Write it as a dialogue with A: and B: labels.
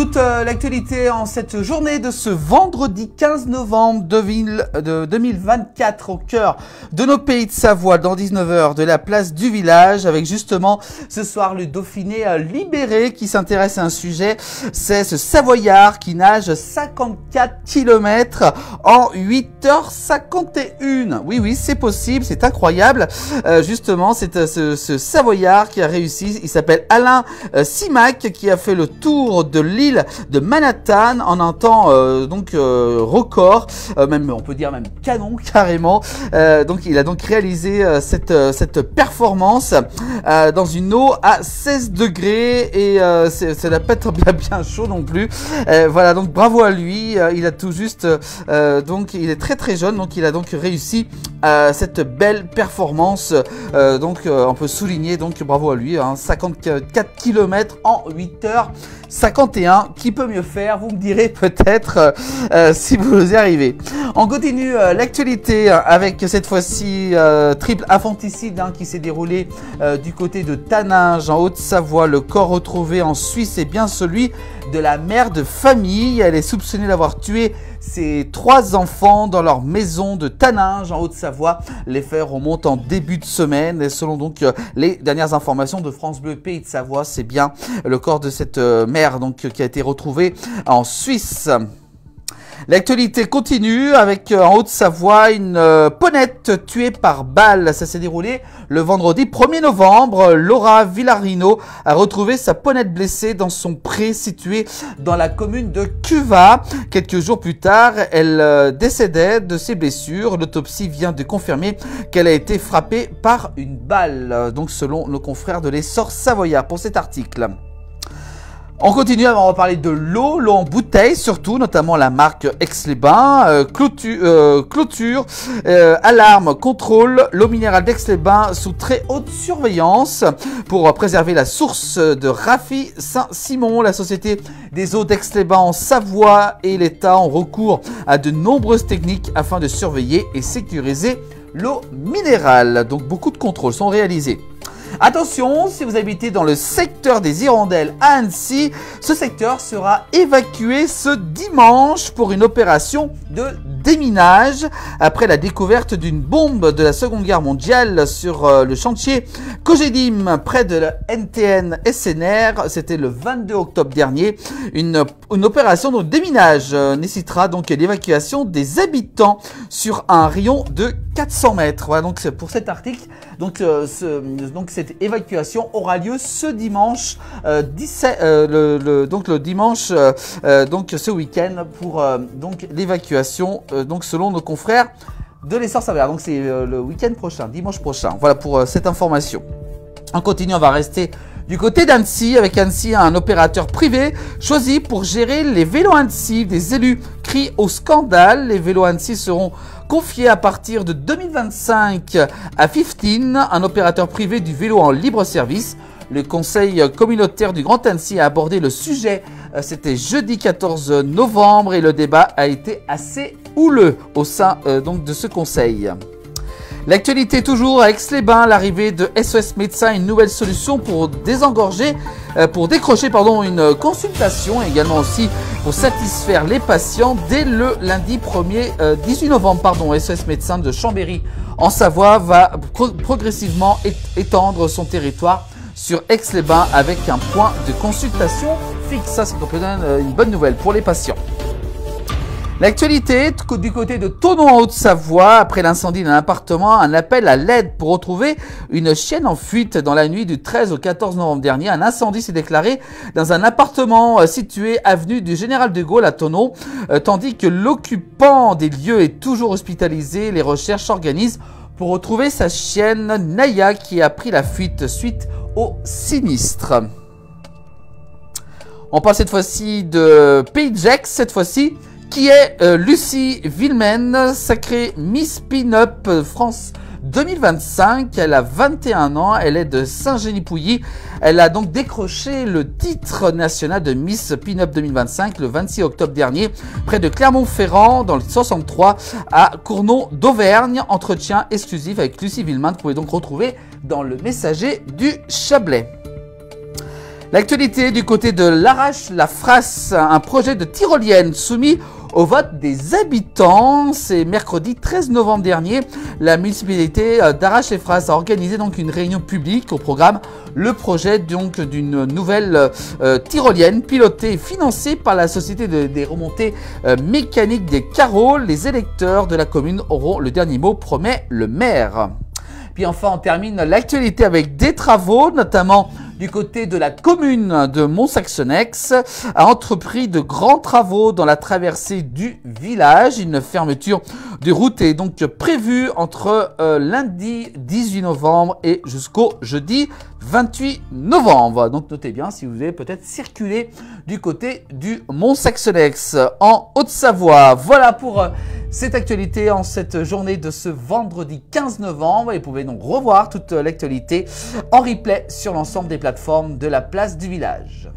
A: Toute l'actualité en cette journée de ce vendredi 15 novembre 2024 au cœur de nos pays de Savoie dans 19h de la place du village avec justement ce soir le Dauphiné libéré qui s'intéresse à un sujet, c'est ce Savoyard qui nage 54 km en 8h51. Oui, c'est possible, c'est incroyable. Justement, c'est ce Savoyard qui a réussi, il s'appelle Alain Simac qui a fait le tour de l'île de Manhattan en un temps record, même on peut dire même canon carrément. Donc il a donc réalisé cette performance dans une eau à 16 degrés et ça n'a pas être bien chaud non plus. Voilà, donc bravo à lui. Il a tout juste donc il est très jeune, donc il a donc réussi cette belle performance. Donc on peut souligner, donc bravo à lui, 54 km en 8h51. Qui peut mieux faire? Vous me direz peut-être si vous y arrivez. On continue l'actualité avec cette fois-ci triple infanticide qui s'est déroulé du côté de Taninges en Haute-Savoie. Le corps retrouvé en Suisse est bien celui de la mère de famille. Elle est soupçonnée d'avoir tué ses 3 enfants dans leur maison de Taninges en Haute-Savoie. Les faits remontent en début de semaine et selon donc les dernières informations de France Bleu Pays de Savoie, c'est bien le corps de cette mère donc qui a été retrouvé en Suisse. L'actualité continue avec en Haute-Savoie une ponette tuée par balle. Ça s'est déroulé le vendredi 1er novembre. Laura Villarino a retrouvé sa ponette blessée dans son pré situé dans la commune de Cuvas. Quelques jours plus tard, elle décédait de ses blessures. L'autopsie vient de confirmer qu'elle a été frappée par une balle. Donc selon nos confrères de l'Essor Savoyard pour cet article. On continue, on va parler de l'eau en bouteille surtout, notamment la marque Aix-les-Bains, clôture, alarme, contrôle, l'eau minérale d'Aix-les-Bains sous très haute surveillance pour préserver la source de Rafi Saint-Simon. La société des eaux d'Aix-les-Bains en Savoie et l'État ont recours à de nombreuses techniques afin de surveiller et sécuriser l'eau minérale. Donc beaucoup de contrôles sont réalisés. Attention, si vous habitez dans le secteur des Hirondelles à Annecy, ce secteur sera évacué ce dimanche pour une opération de déminage après la découverte d'une bombe de la Seconde Guerre mondiale sur le chantier Cogedim près de la NTN SNR. C'était le 22 octobre dernier. Une opération de déminage nécessitera donc l'évacuation des habitants sur un rayon de 400 mètres. Voilà donc c'est pour cet article. Donc cette évacuation aura lieu ce dimanche le dimanche donc ce week-end pour donc l'évacuation donc selon nos confrères de l'Essor Savoyard. Donc c'est le week-end prochain, dimanche prochain. Voilà pour cette information. On continue, on va rester du côté d'Annecy, avec Annecy un opérateur privé choisi pour gérer les vélos Annecy. Des élus crient au scandale. Les vélos Annecy seront confiés à partir de 2025 à 15, un opérateur privé du vélo en libre service. Le conseil communautaire du Grand Annecy a abordé le sujet. C'était jeudi 14 novembre et le débat a été assez houleux au sein donc de ce conseil. L'actualité toujours à Aix-les-Bains, l'arrivée de SOS Médecins, une nouvelle solution pour décrocher une consultation et également aussi pour satisfaire les patients dès le lundi 18 novembre. SOS Médecins de Chambéry en Savoie va progressivement étendre son territoire sur Aix-les-Bains avec un point de consultation fixe. Ça, c'est une bonne nouvelle pour les patients. L'actualité du côté de Thonon en Haute-Savoie, après l'incendie d'un appartement, un appel à l'aide pour retrouver une chienne en fuite. Dans la nuit du 13 au 14 novembre dernier, un incendie s'est déclaré dans un appartement situé avenue du Général de Gaulle à Thonon. Tandis que l'occupant des lieux est toujours hospitalisé, les recherches s'organisent pour retrouver sa chienne Naya qui a pris la fuite suite au sinistre. On parle cette fois-ci de Pays de Gex, cette fois-ci, qui est Lucie Villemen, sacrée Miss Pin-Up France 2025. Elle a 21 ans, elle est de Saint-Génie-Pouilly. Elle a donc décroché le titre national de Miss Pin-Up 2025 le 26 octobre dernier, près de Clermont-Ferrand, dans le 63, à Cournon d'Auvergne. Entretien exclusif avec Lucie Villemen, que vous pouvez donc retrouver dans le Messager du Chablais. L'actualité du côté de l'Arrache-la-Frasse, un projet de tyrolienne soumis au vote des habitants. C'est mercredi 13 novembre dernier. La municipalité d'Arrache-les-Frasse a organisé donc une réunion publique au programme le projet donc d'une nouvelle tyrolienne pilotée et financée par la société des remontées mécaniques des carreaux. Les électeurs de la commune auront le dernier mot, promet le maire. Puis enfin, on termine l'actualité avec des travaux, notamment du côté de la commune de Mont-Saxonnex, a entrepris de grands travaux dans la traversée du village. Une fermeture de route est donc prévue entre lundi 18 novembre et jusqu'au jeudi 28 novembre. Donc notez bien si vous voulez peut-être circuler du côté du Mont-Saxonnex en Haute-Savoie. Voilà pour cette actualité en cette journée de ce vendredi 15 novembre. Et vous pouvez donc revoir toute l'actualité en replay sur l'ensemble des plateformes de la place du village.